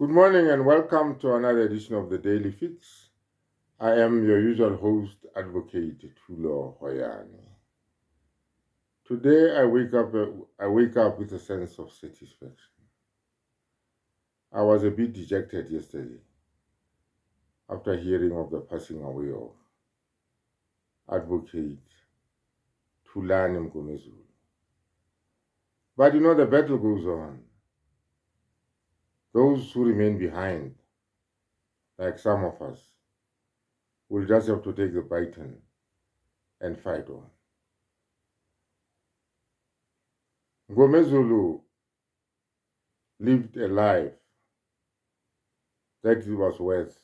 Good morning and welcome to another edition of the Daily Fix. I am your usual host, Advocate Tulo Hoyani. Today I wake up with a sense of satisfaction. I was a bit dejected yesterday after hearing of the passing away of Advocate Mngomezulu. But the battle goes on. Those who remain behind, like some of us, will just have to take the baton and fight on. Mngomezulu lived a life that it was worth,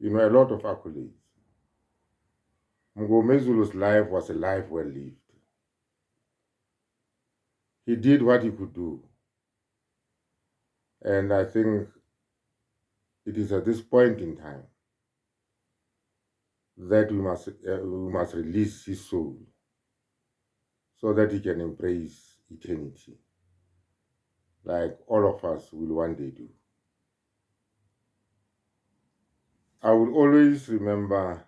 a lot of accolades. Mngomezulu's life was a life well lived. He did what he could do. And I think it is at this point in time that we must release his soul so that he can embrace eternity, like all of us will one day do. I will always remember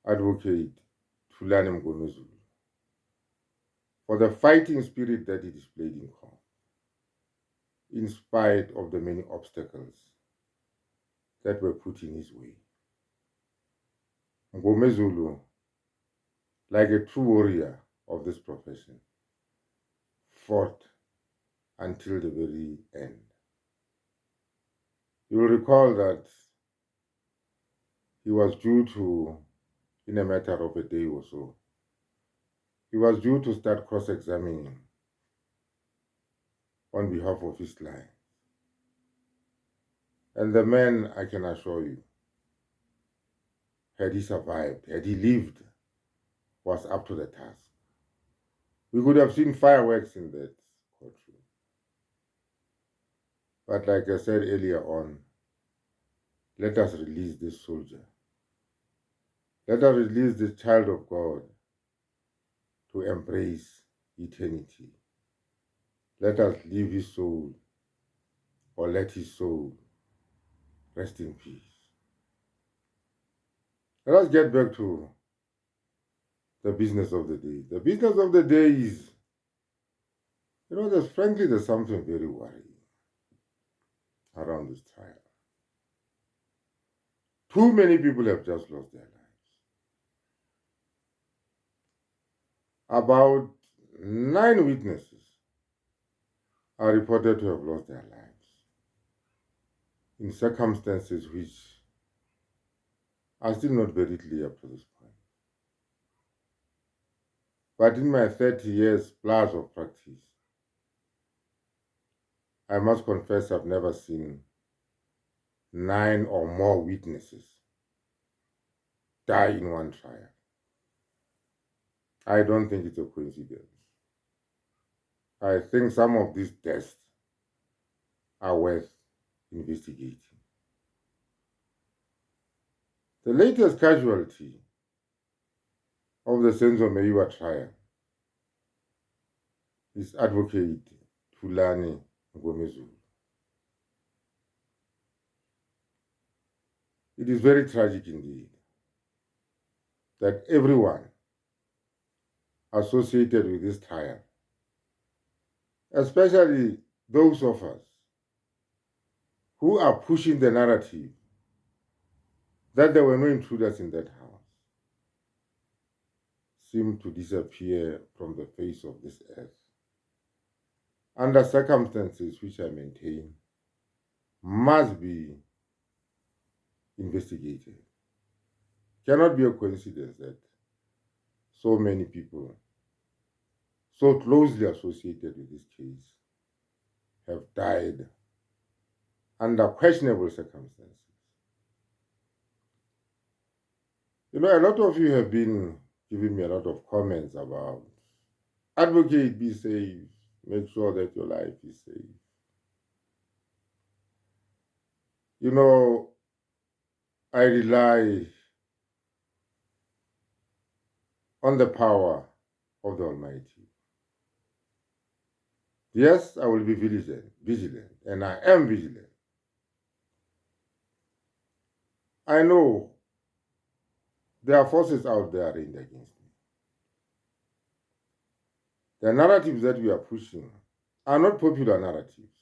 Advocate Thulani Mngomezulu for the fighting spirit that he displayed in court, in spite of the many obstacles that were put in his way. Mngomezulu, like a true warrior of this profession, fought until the very end. You will recall that he was due to, in a matter of a day or so, he was due to start cross-examining on behalf of his client. And the man, I can assure you, had he survived, had he lived, was up to the task. We could have seen fireworks in that courtroom. But like I said earlier on, let us release this soldier. Let us release this child of God to embrace eternity. Let us leave his soul, or let his soul rest in peace. Let us get back to the business of the day. The business of the day is, there's something very worrying around this trial. Too many people have just lost their lives. About 9 witnesses are reported to have lost their lives in circumstances which are still not very clear up to this point. But in my 30 years plus of practice, I must confess I've never seen 9 or more witnesses die in one trial. I don't think it's a coincidence. I think some of these deaths are worth investigating. The latest casualty of the Meyiwa trial is Advocate Thulani Mngomezulu. It is very tragic indeed that everyone associated with this trial, especially those of us who are pushing the narrative that there were no intruders in that house, seem to disappear from the face of this earth under circumstances which I maintain must be investigated. Cannot be a coincidence that so many people so closely associated with this case have died under questionable circumstances. A lot of you have been giving me a lot of comments about advocate, be safe, make sure that your life is safe. I rely on the power of the Almighty. Yes, I will be vigilant, and I am vigilant. I know there are forces out there arrayed against me. The narratives that we are pushing are not popular narratives.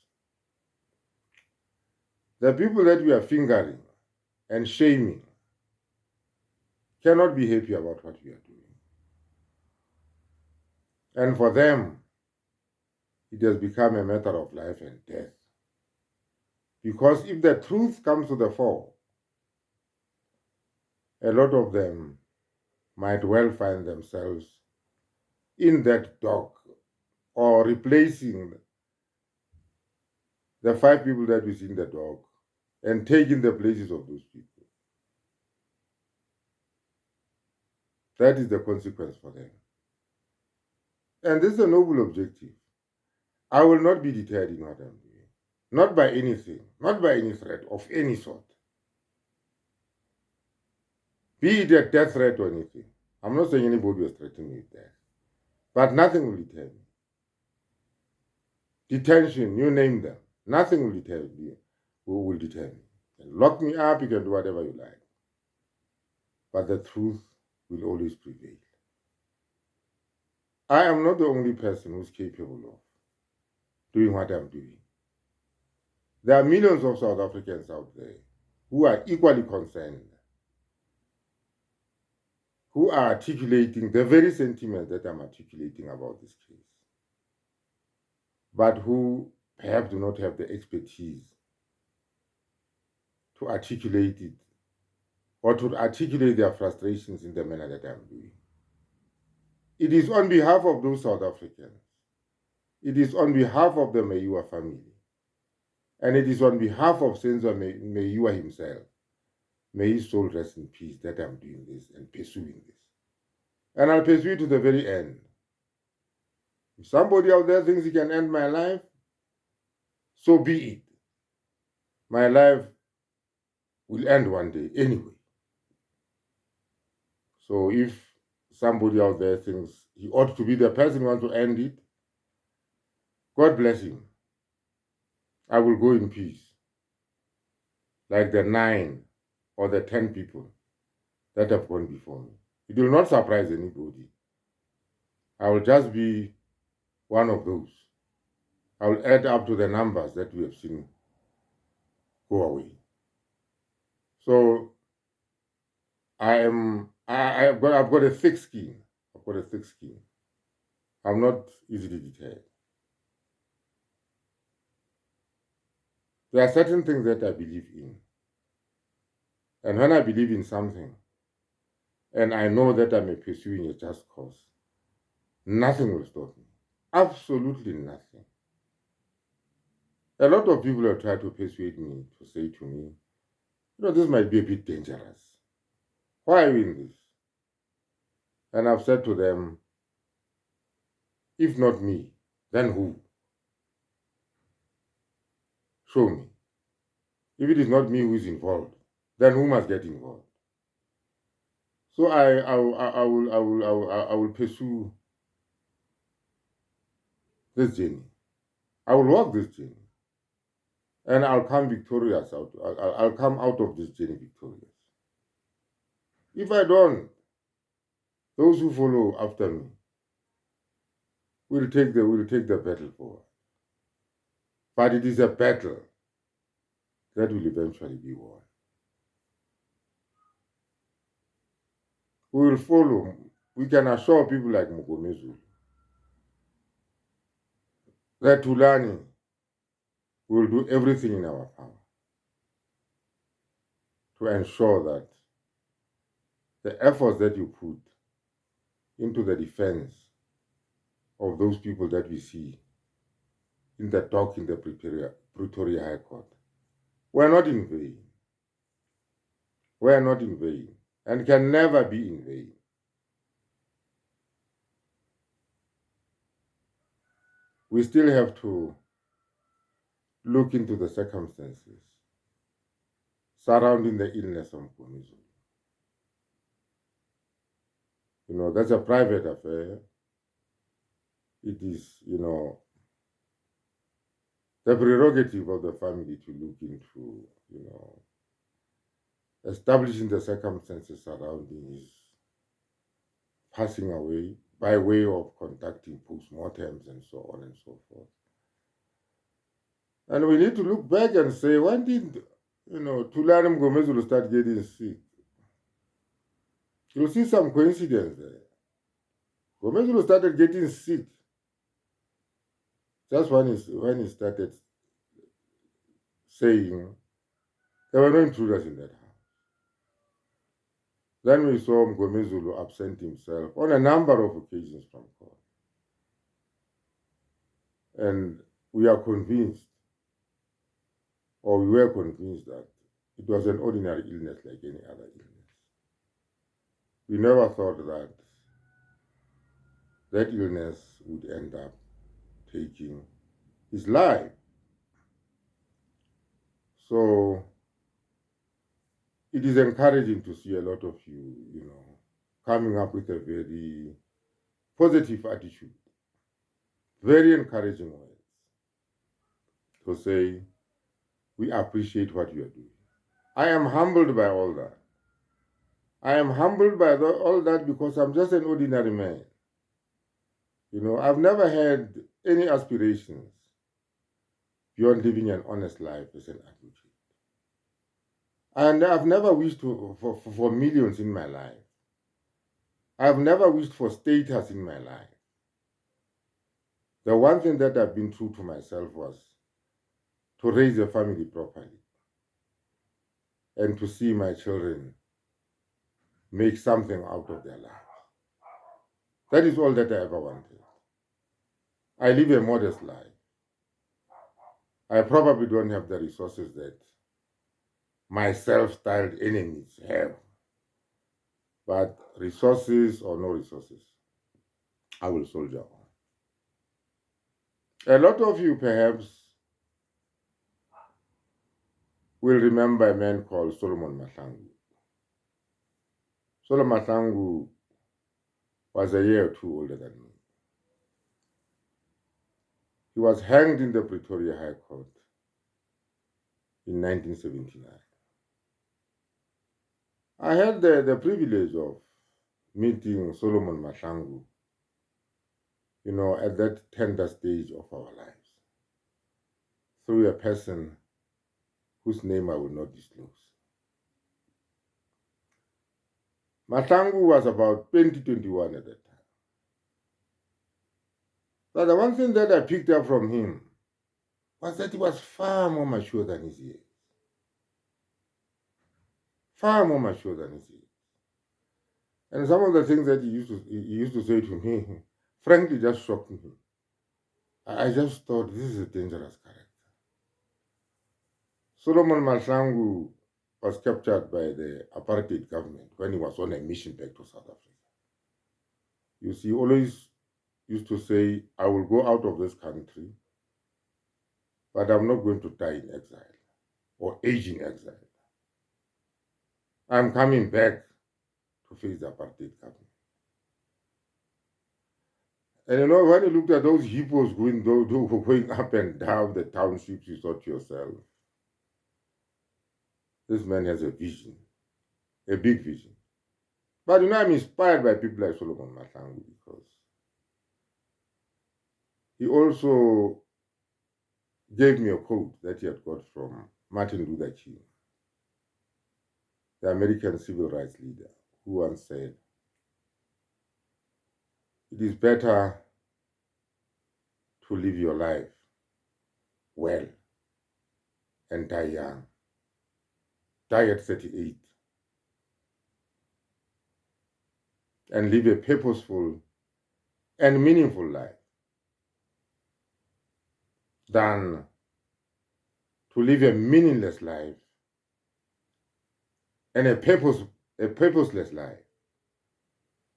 The people that we are fingering and shaming cannot be happy about what we are doing. And for them, it has become a matter of life and death. Because if the truth comes to the fore, a lot of them might well find themselves in that dock or replacing the 5 people that we see in the dock and taking the places of those people. That is the consequence for them. And this is a noble objective. I will not be deterred in what I'm doing. Not by anything, not by any threat of any sort. Be it a death threat or anything. I'm not saying anybody was threatening me with death. But nothing will deter me. Detention, you name them. Nothing will deter me. Will deter me. And lock me up, you can do whatever you like. But the truth will always prevail. I am not the only person who's capable of doing what I'm doing. There are millions of South Africans out there who are equally concerned, who are articulating the very sentiment that I'm articulating about this case, but who perhaps do not have the expertise to articulate it or to articulate their frustrations in the manner that I'm doing. It is on behalf of those South Africans. It is on behalf of the Meyiwa family. And it is on behalf of Senzo Meyiwa himself. May his soul rest in peace that I'm doing this and pursuing this. And I'll pursue it to the very end. If somebody out there thinks he can end my life, so be it. My life will end one day anyway. So if somebody out there thinks he ought to be the person who wants to end it, God bless him. I will go in peace, like the 9 or the 10 people that have gone before me. It will not surprise anybody. I will just be one of those. I will add up to the numbers that we have seen go away. So I've got a thick skin. I've got a thick skin. I'm not easily deterred. There are certain things that I believe in. And when I believe in something, and I know that I'm pursuing a just cause, nothing will stop me. Absolutely nothing. A lot of people have tried to persuade me to say to me, this might be a bit dangerous. Why are you in this? And I've said to them, if not me, then who? Show me. If it is not me who is involved, then who must get involved? So I will pursue this journey. I will walk this journey, and I'll come victorious out. I'll come out of this journey victorious. If I don't, those who follow after me will take the battle forward. But it is a battle that will eventually be won. We will follow. We can assure people like Mngomezulu that Tulani will do everything in our power to ensure that the efforts that you put into the defense of those people that we see in the dock in the Pretoria High Court were not in vain. Were not in vain and can never be in vain. We still have to look into the circumstances surrounding the illness of Mngomezulu. That's a private affair. It is, the prerogative of the family to look into, establishing the circumstances surrounding his passing away by way of conducting postmortems and so on and so forth. And we need to look back and say, when did, Tulani Mngomezulu start getting sick? You'll see some coincidence there. Mngomezulu started getting sick just when he started saying there were no intruders in that house. Then we saw Mngomezulu absent himself on a number of occasions from court. And we are convinced, or we were convinced, that it was an ordinary illness like any other illness. We never thought that that illness would end up taking his life. So it is encouraging to see a lot of you, coming up with a very positive attitude, very encouraging words to say, we appreciate what you are doing. I am humbled by all that. I am humbled by all that because I'm just an ordinary man. I've never had any aspirations beyond living an honest life as an advocate. And I've never wished for millions in my life. I've never wished for status in my life. The one thing that I've been true to myself was to raise a family properly and to see my children make something out of their lives. That is all that I ever wanted. I live a modest life. I probably don't have the resources that my self-styled enemies have. But resources or no resources, I will soldier on. A lot of you perhaps will remember a man called Solomon Mahlangu. Solomon Mahlangu was a year or two older than me. He was hanged in the Pretoria High Court in 1979. I had the privilege of meeting Solomon Mahlangu, at that tender stage of our lives, through a person whose name I will not disclose. Mahlangu was about 2021 at that time. But the one thing that I picked up from him was that he was far more mature than his years. Far more mature than his years. And some of the things that he used to say to me, frankly, just shocked me. I just thought, this is a dangerous character. Solomon Mahlangu was captured by the apartheid government when he was on a mission back to South Africa. You see, he always used to say, I will go out of this country, but I'm not going to die in exile or age in exile. I'm coming back to face the apartheid government. And when you looked at those hippos going up and down the townships, you thought to yourself, this man has a vision, a big vision. But I'm inspired by people like Solomon Mahlangu because he also gave me a quote that he had got from Martin Luther King, the American civil rights leader, who once said, it is better to live your life well and die young. Die at 38 and live a purposeful and meaningful life than to live a meaningless life and a purposeless life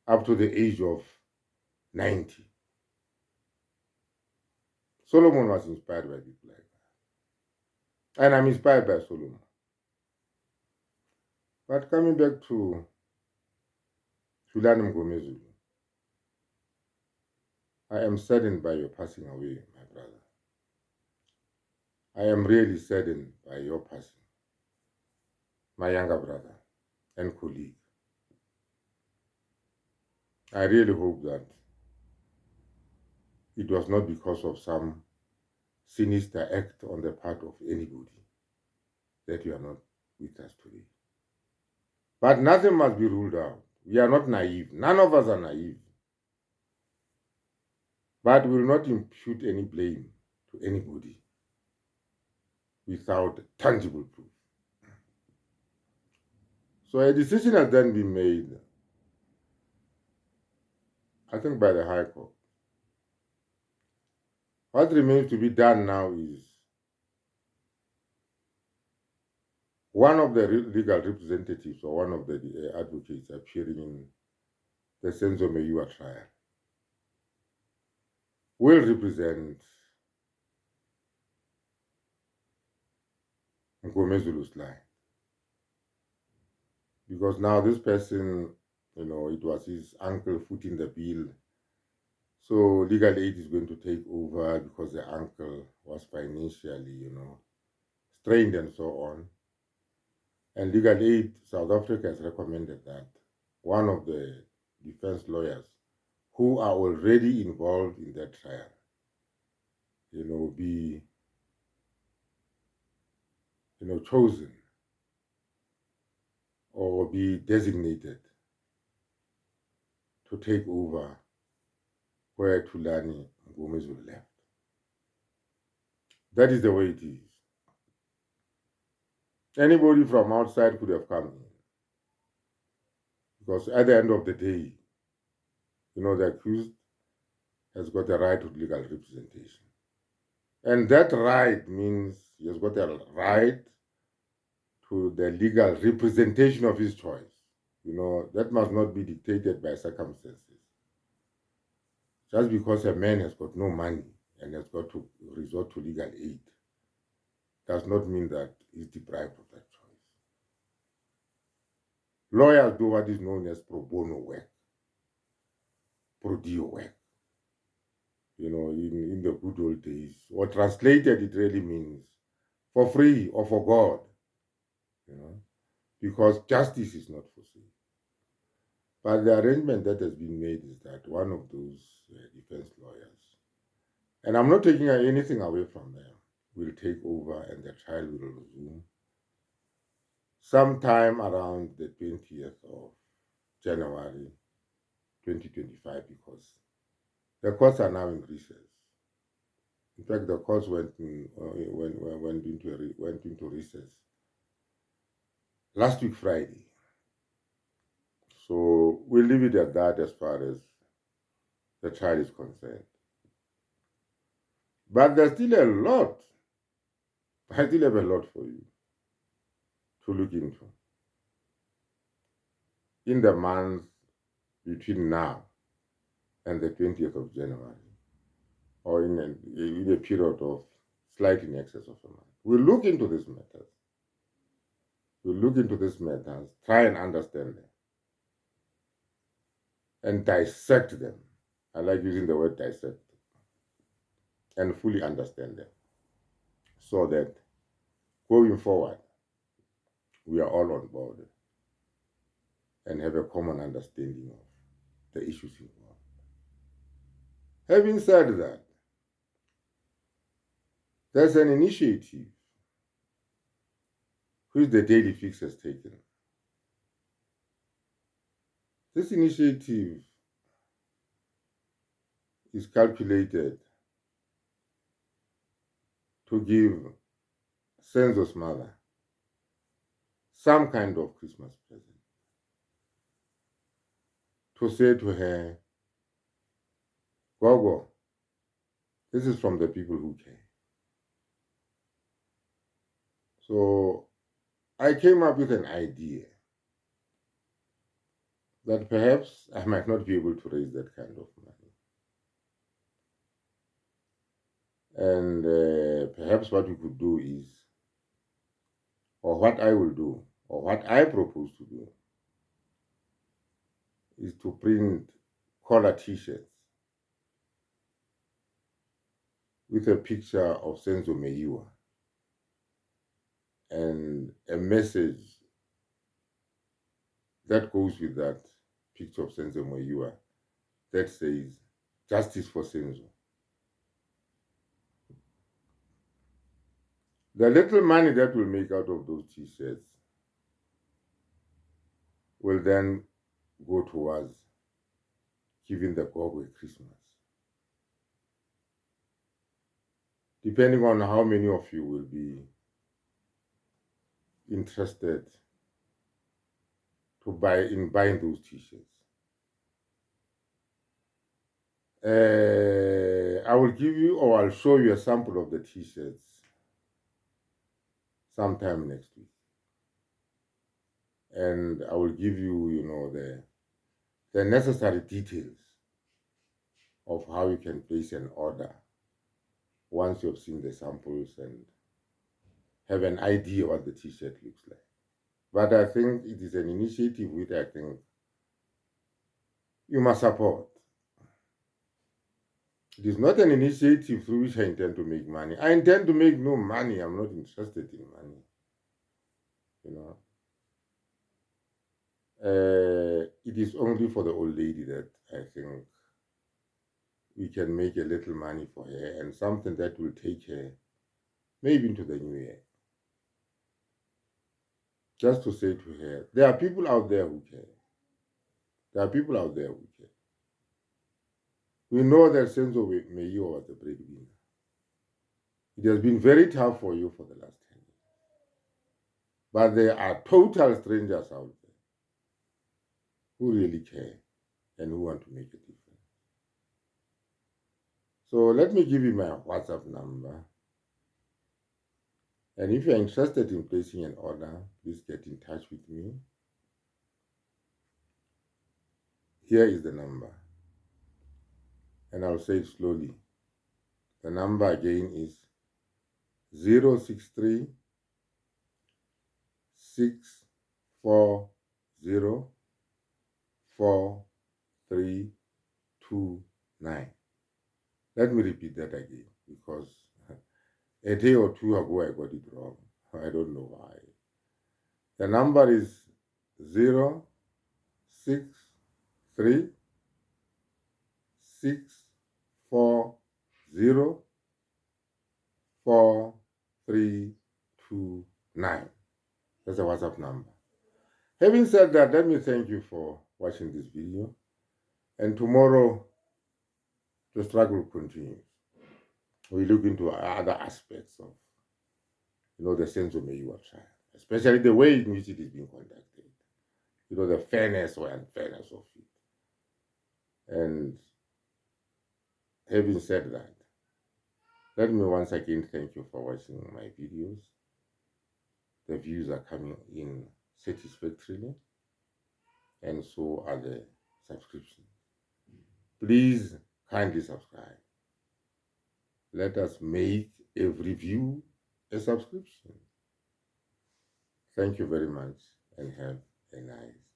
up to the age of 90. Solomon was inspired by people like that. And I'm inspired by Solomon. But coming back to Tulani Mngomezulu, I am saddened by your passing away, my brother. I am really saddened by your passing, my younger brother and colleague. I really hope that it was not because of some sinister act on the part of anybody that you are not with us today. But nothing must be ruled out. We are not naive. None of us are naive. But we will not impute any blame to anybody without tangible proof. So a decision has then been made, I think, by the High Court. What remains to be done now is one of the legal representatives or one of the advocates appearing in the Meyiwa trial will represent Mngomezulu's line. Because now this person, it was his uncle footing the bill. So legal aid is going to take over because the uncle was financially, strained and so on. And legal aid, South Africa has recommended that one of the defense lawyers who are already involved in that trial, be, chosen or be designated to take over where Thulani Mngomezulu left. That is the way it is. Anybody from outside could have come in. Because at the end of the day, the accused has got a right to legal representation. And that right means he has got a right to the legal representation of his choice. That must not be dictated by circumstances. Just because a man has got no money and has got to resort to legal aid does not mean that he's deprived of that choice. Lawyers do what is known as pro bono work, pro dio work. In the good old days, or translated, it really means for free or for God, because justice is not for sale. But the arrangement that has been made is that one of those defense lawyers, and I'm not taking anything away from them, will take over and the trial will resume sometime around the 20th of January 2025, because the courts are now in recess. In fact, the courts went into recess last week Friday. So we'll leave it at that as far as the trial is concerned. But there's still a lot. I still have a lot for you to look into in the months between now and the 20th of January, or in a period of slightly in excess of a month. We'll look into these matters. Try and understand them, and dissect them. I like using the word dissect, and fully understand them, so that going forward, we are all on board and have a common understanding of the issues involved. Having said that, there's an initiative which the Daily Fix has taken. This initiative is calculated to give Senzo's mother some kind of Christmas present. To say to her, Gogo, this is from the people who care. So I came up with an idea that perhaps I might not be able to raise that kind of money. And perhaps what we could do is, or what I will do, or what I propose to do, is to print collar t-shirts with a picture of Senzo Meyiwa and a message that goes with that picture of Senzo Meyiwa that says, "Justice for Senzo." The little money that we'll make out of those t-shirts will then go towards giving the Gogo a Christmas. Depending on how many of you will be interested to buying those t-shirts. I will give you, or I'll show you a sample of the t-shirts sometime next week. And I will give you, the necessary details of how you can place an order once you've seen the samples and have an idea what the t-shirt looks like. But I think it is an initiative which I think you must support. It is not an initiative through which I intend to make money. I intend to make no money. I'm not interested in money. It is only for the old lady that I think we can make a little money for her and something that will take her maybe into the new year. Just to say to her, there are people out there who care. There are people out there who care. We know that Senzo Meyiwa was the breadwinner. It has been very tough for you for the last 10 years. But there are total strangers out there who really care and who want to make a difference. So let me give you my WhatsApp number. And if you're interested in placing an order, please get in touch with me. Here is the number. And I'll say it slowly. The number again is 063 640 4329. Let me repeat that again because a day or two ago I got it wrong. I don't know why. The number is 063 640 4329. That's a WhatsApp number. Having said that, let me thank you for watching this video. And tomorrow, the struggle continues. We look into other aspects of, the Senzo Meyiwa trial, especially the way in which it is being conducted. The fairness or unfairness of it. And having said that, let me once again thank you for watching my videos. The views are coming in satisfactorily, and so are the subscriptions. Please kindly subscribe. Let us make every view a subscription. Thank you very much and have a nice